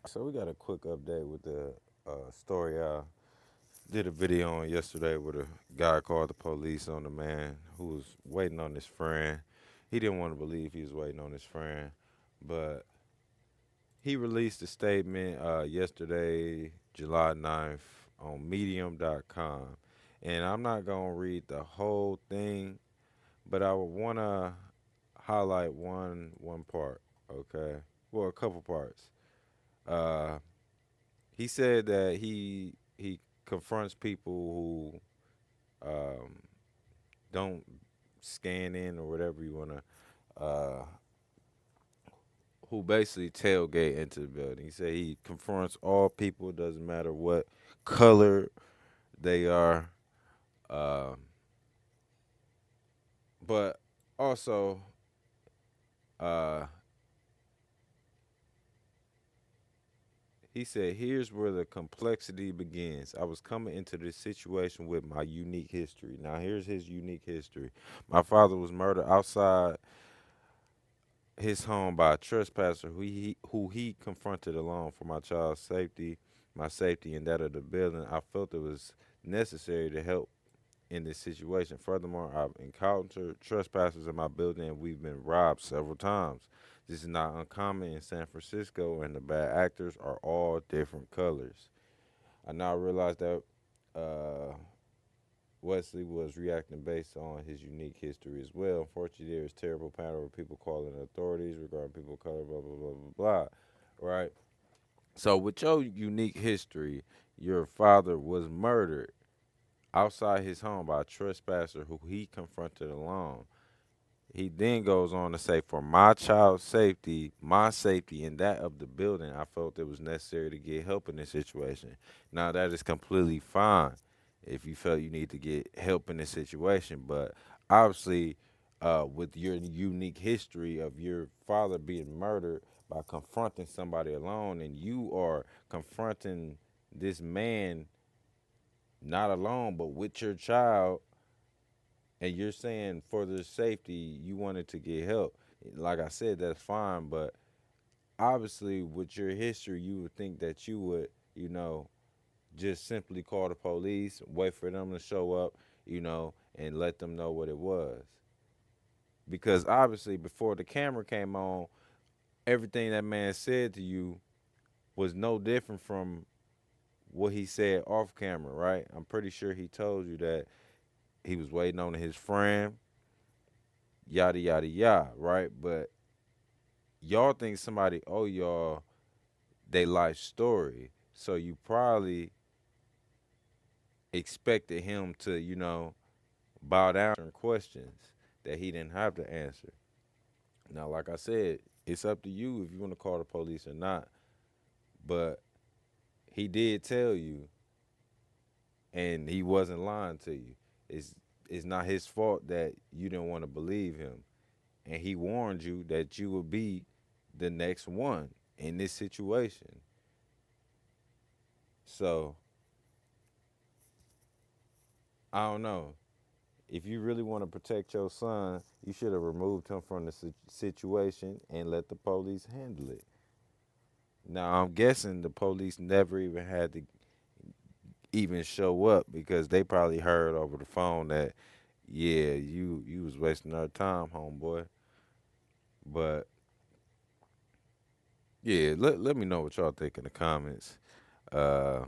So we got a quick update with the story I did a video on yesterday with a guy called the police on the man who was waiting on his friend. He didn't want to believe he was waiting on his friend, but he released a statement yesterday, July 9th, on medium.com. And I'm not going to read the whole thing, but I would want to highlight one part, okay? Well, a couple parts. Uh, he said that he confronts people who don't scan in or whatever you want to, who basically tailgate into the building. He said he confronts all people, doesn't matter what color they are. Um, but also, uh, he said, here's where the complexity begins. I was coming into this situation with my unique history. Now, here's his unique history. My father was murdered outside his home by a trespasser who he confronted alone for my child's safety, my safety, and that of the building. I felt it was necessary to help in this situation. Furthermore, I've encountered trespassers in my building and we've been robbed several times. This is not uncommon in San Francisco, and the bad actors are all different colors. I now realize that uh, Wesley was reacting based on his unique history as well. Unfortunately, there is terrible pattern of people calling authorities regarding people of color, blah, blah, blah, blah, blah. Right? So, with your unique history, your father was murdered outside his home by a trespasser who he confronted alone. He then goes on to say, for my child's safety, my safety, and that of the building, I felt it was necessary to get help in this situation. Now, that is completely fine if you felt you need to get help in this situation, but obviously, with your unique history of your father being murdered by confronting somebody alone, and you are confronting this man not alone, but with your child, and you're saying for their safety you wanted to get help. Like I said, that's fine, but obviously with your history you would think that you would, just simply call the police, wait for them to show up, and let them know what it was. Because obviously before the camera came on, everything that man said to you was no different from what he said off camera, right? I'm pretty sure he told you that he was waiting on his friend, yada yada yada, right? But y'all think somebody owe y'all their life story, so you probably expected him to, bow down to questions that he didn't have to answer. Now, like I said, it's up to you if you want to call the police or not. But he did tell you, and he wasn't lying to you. It's it's not his fault that you didn't want to believe him, and he warned you that you would be the next one in this situation. So I don't know. If you really want to protect your son, you should have removed him from the situation and let the police handle it. Now I'm guessing the police never even had to even show up because they probably heard over the phone that, yeah, you was wasting our time, homeboy. But yeah, let me know what y'all think in the comments. Uh,